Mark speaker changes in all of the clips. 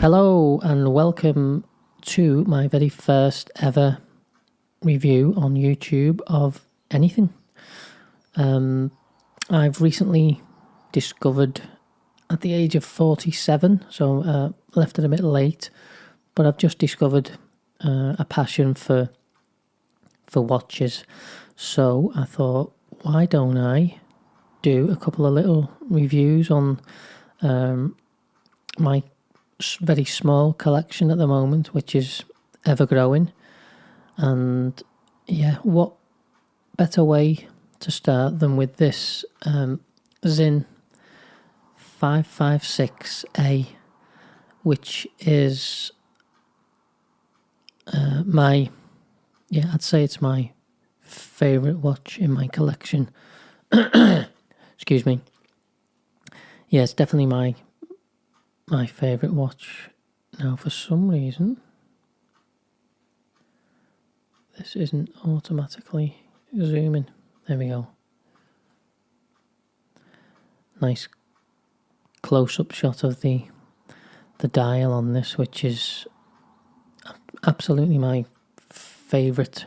Speaker 1: Hello and welcome to my very first ever review on YouTube of anything. I've recently discovered at the age of 47, so left it a bit late, but I've just discovered a passion for watches. So I thought, why don't I do a couple of little reviews on my very small collection at the moment, which is ever growing. And yeah, what better way to start than with this Sinn 556A, which is I'd say it's my favourite watch in my collection. Excuse me. Yeah, it's definitely my favourite watch. Now, for some reason, this isn't automatically zooming. There we go. Nice close-up shot of the dial on this, which is absolutely my favourite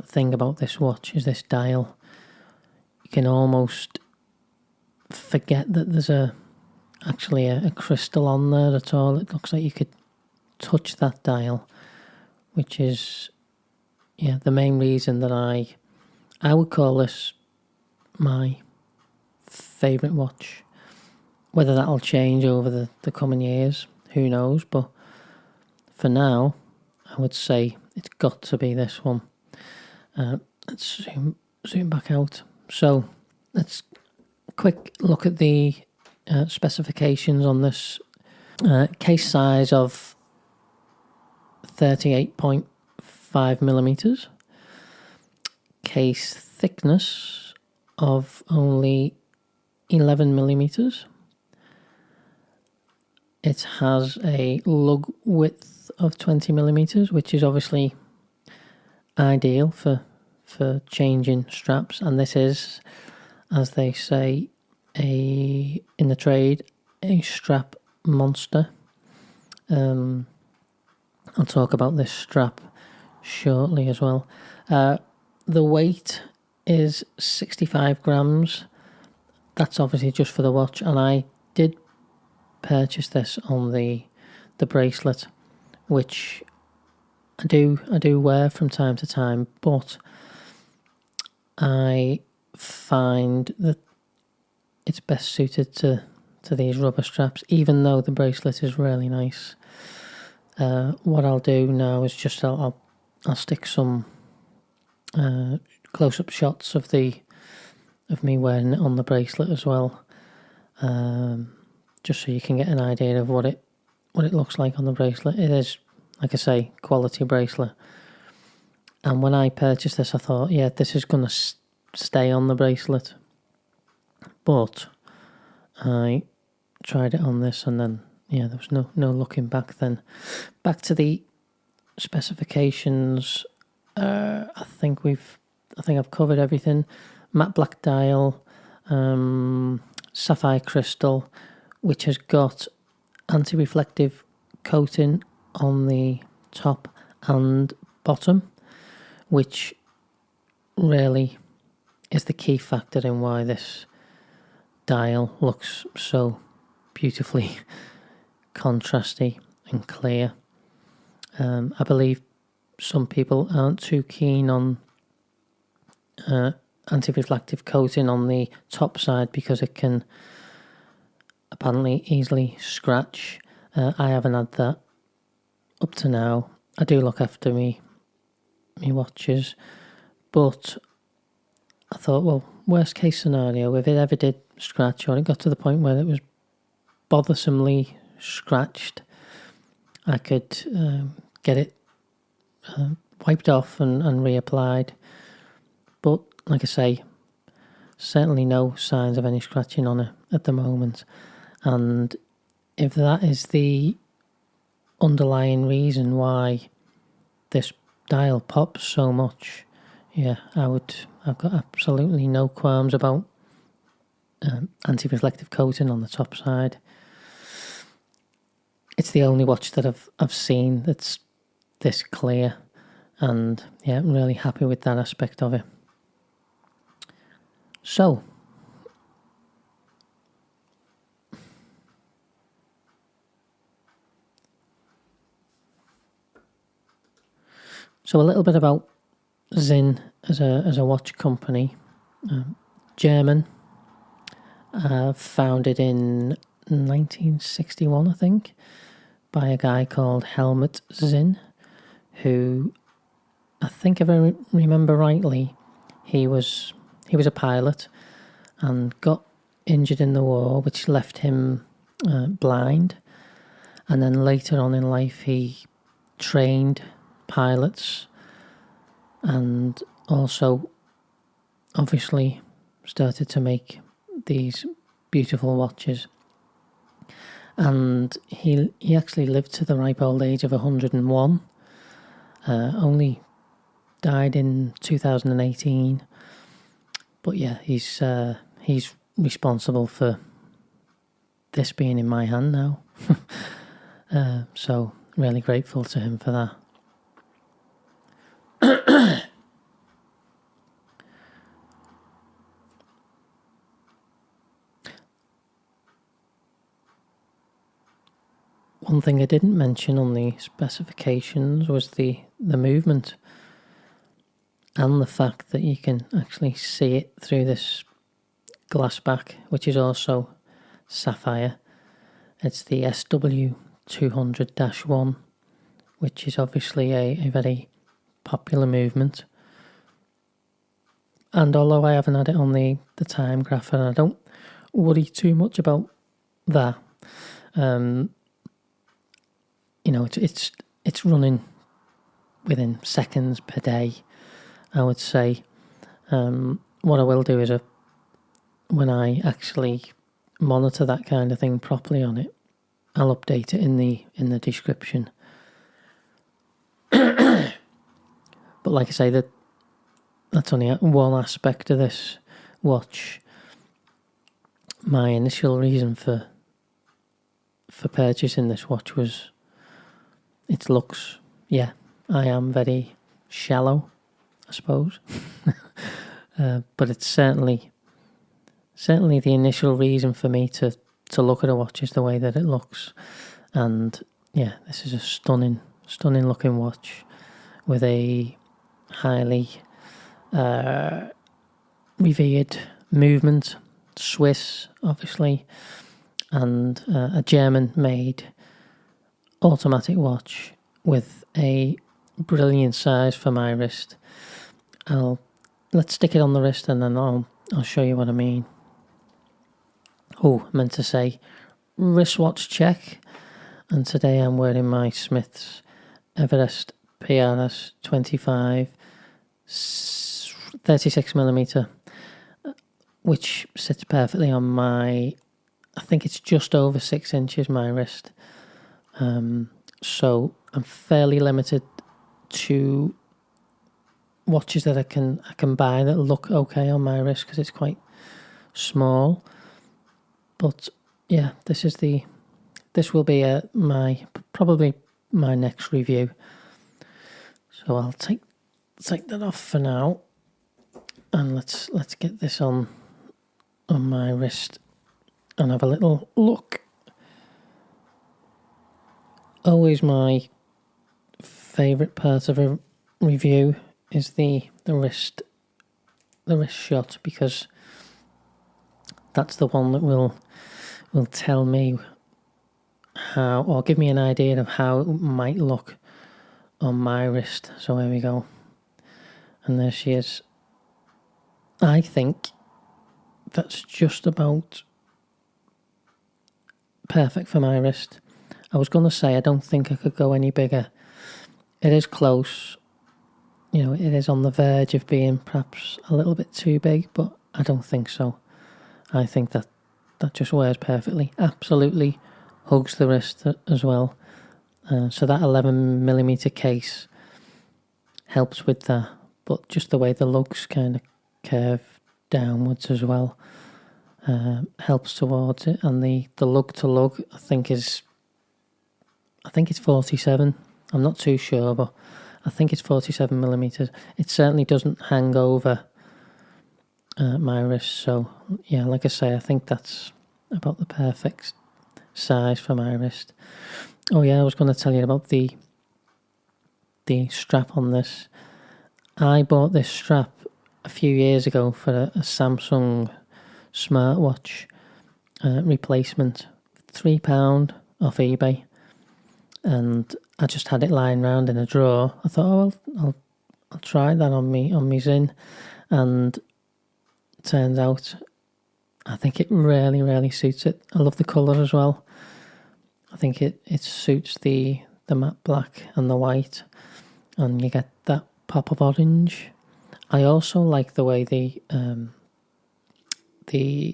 Speaker 1: thing about this watch, is this dial. You can almost forget that there's actually a crystal on there at all. It looks like you could touch that dial, which is the main reason that I would call this my favourite watch. Whether that'll change over the coming years, who knows, but for now I would say it's got to be this one. Let's zoom back out. So let's quick look at the specifications on this. Case size of 38.5 millimeters. Case thickness of only 11 millimeters. It has a lug width of 20 millimeters, which is obviously ideal for changing straps, and this is, as they say in the trade, a strap monster. I'll talk about this strap shortly as well. The weight is 65 grams. That's obviously just for the watch, and I did purchase this on the bracelet, which I do wear from time to time, but I find that it's best suited to these rubber straps, even though the bracelet is really nice. What I'll do now is just I'll stick some close-up shots of me wearing it on the bracelet as well, just so you can get an idea of what it looks like on the bracelet. It is, like I say, quality bracelet. And when I purchased this, I thought, this is going to stay on the bracelet. But I tried it on this, and then there was no looking back then. Back to the specifications. I think I've covered everything. Matte black dial, sapphire crystal, which has got anti-reflective coating on the top and bottom, which really is the key factor in why this dial looks so beautifully contrasty and clear. I believe some people aren't too keen on anti-reflective coating on the top side because it can apparently easily scratch. I haven't had that up to now. I do look after me watches, but I thought, well, worst case scenario, if it ever did scratch or it got to the point where it was bothersomely scratched, I could get it wiped off and reapplied. But like I say, certainly no signs of any scratching on it at the moment. And if that is the underlying reason why this dial pops so much, I've got absolutely no qualms about anti-reflective coating on the top side. it's the only watch that I've seen that's this clear, and yeah, I'm really happy with that aspect of it. So a little bit about Sinn as a watch company. German, founded in 1961, I think, by a guy called Helmut Sinn, who, I think if I remember rightly, he was a pilot and got injured in the war, which left him blind. And then later on in life, he trained pilots and also obviously started to make these beautiful watches. And he actually lived to the ripe old age of 101. Only died in 2018. But yeah, he's responsible for this being in my hand now. So really grateful to him for that. One thing I didn't mention on the specifications was the movement, and the fact that you can actually see it through this glass back, which is also sapphire. It's the SW200-1, which is obviously a very popular movement. And although I haven't had it on the time graph, and I don't worry too much about that, it's running within seconds per day, I would say. What I will do is, when I actually monitor that kind of thing properly on it, I'll update it in the description. But like I say, that's only one aspect of this watch. My initial reason for purchasing this watch was its looks. Yeah, I am very shallow, I suppose. But it's certainly the initial reason for me to look at a watch is the way that it looks. And yeah, this is a stunning looking watch with a highly revered movement, Swiss obviously, and a German made automatic watch with a brilliant size for my wrist. Let's stick it on the wrist and then I'll show you what I mean. Oh, I meant to say wristwatch check, and today I'm wearing my Smith's Everest PRS 25 36mm, which sits perfectly on my, I think it's just over 6 inches, my wrist. So I'm fairly limited to watches that I can buy that look okay on my wrist because it's quite small. But yeah, this will be probably my next review. So I'll take that off for now, and let's get this on my wrist and have a little look. Always my favourite part of a review is the wrist shot, because that's the one that will tell me how, or give me an idea of how it might look on my wrist. So here we go, and there she is. I think that's just about perfect for my wrist. I was going to say I don't think I could go any bigger. It is close. It is on the verge of being perhaps a little bit too big, but I don't think so. I think that just wears perfectly. Absolutely hugs the wrist as well. So that 11mm case helps with that, but just the way the lugs kind of curve downwards as well helps towards it. And the lug to lug, I think, is I think it's 47. I'm not too sure, but I think it's 47 millimeters. It certainly doesn't hang over my wrist. So yeah, like I say, I think that's about the perfect size for my wrist. Oh yeah, I was going to tell you about the strap on this. I bought this strap a few years ago for a Samsung smartwatch replacement, £3 off eBay, and I just had it lying around in a drawer. I thought, oh, I'll try that on me Sinn, and it turns out I think it really suits it. I love the colour as well. I think it suits the matte black and the white, and you get that pop of orange. I also like the way the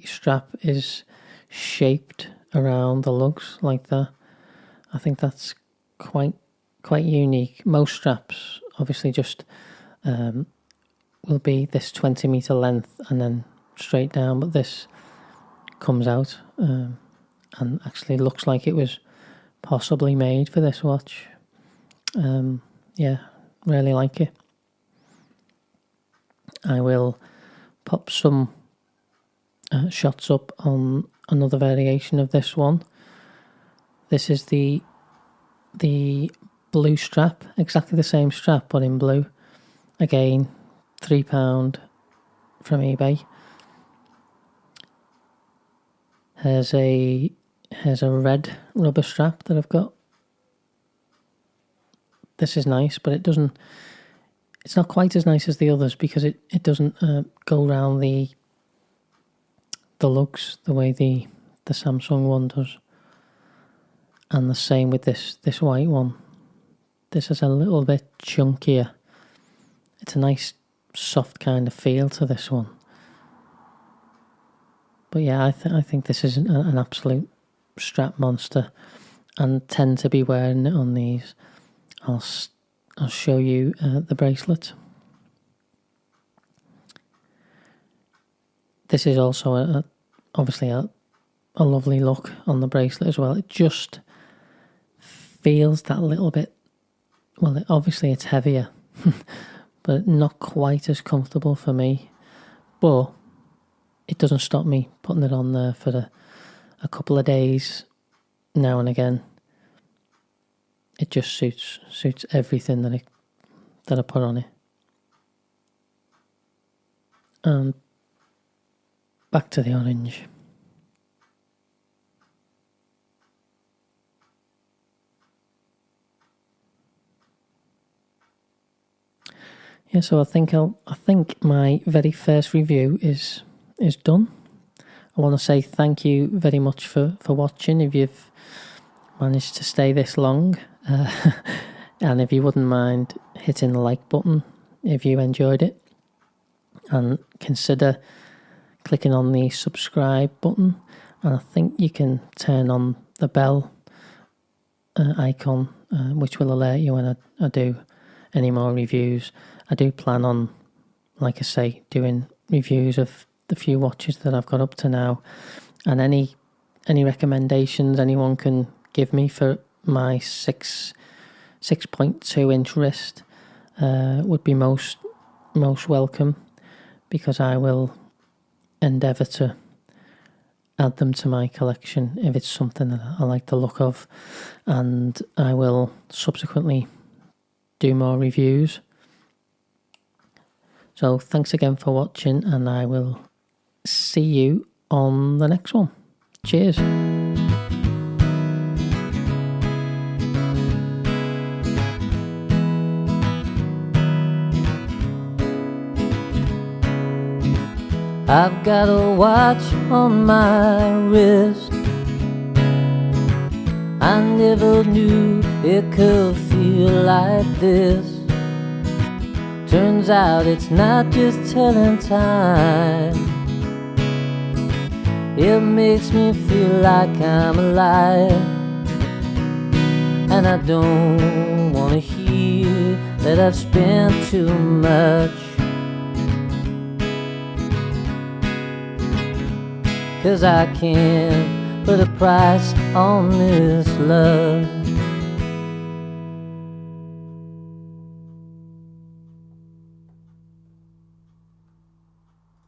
Speaker 1: strap is shaped around the lugs like that. I think that's quite unique. Most straps obviously just will be this 20-meter length and then straight down, but this comes out and actually looks like it was possibly made for this watch. Yeah, really like it. I will pop some shots up on another variation of this one. This is the blue strap, exactly the same strap but in blue. Again, £3 from eBay. Here's a red rubber strap that I've got. This is nice, but it's not quite as nice as the others because it doesn't go around the lugs the way the Samsung one does. And the same with this white one. This is a little bit chunkier. It's a nice soft kind of feel to this one. But yeah, I think this is an absolute strap monster, and tend to be wearing it on these. I'll show you the bracelet. This is also obviously a lovely look on the bracelet as well. It just feels that little bit, well, obviously it's heavier, but not quite as comfortable for me. But it doesn't stop me putting it on there for a couple of days now and again. It just suits everything that I put on it. And back to the orange. Yeah, so I think my very first review is done. I want to say thank you very much for watching, if you've managed to stay this long. And if you wouldn't mind hitting the like button if you enjoyed it, and consider clicking on the subscribe button, and I think you can turn on the bell icon, which will alert you when I do any more reviews. I do plan on, like I say, doing reviews of the few watches that I've got up to now, and any recommendations anyone can give me for my 6.2 inch wrist would be most welcome, because I will endeavour to add them to my collection if it's something that I like the look of, and I will subsequently do more reviews. So thanks again for watching, and I will see you on the next one. Cheers. I've got a watch on my wrist. I never knew it could feel like this. Turns out it's not just telling time. It makes me feel like I'm alive. And I don't want to hear that I've spent too much, 'cause I can't put a price on this love.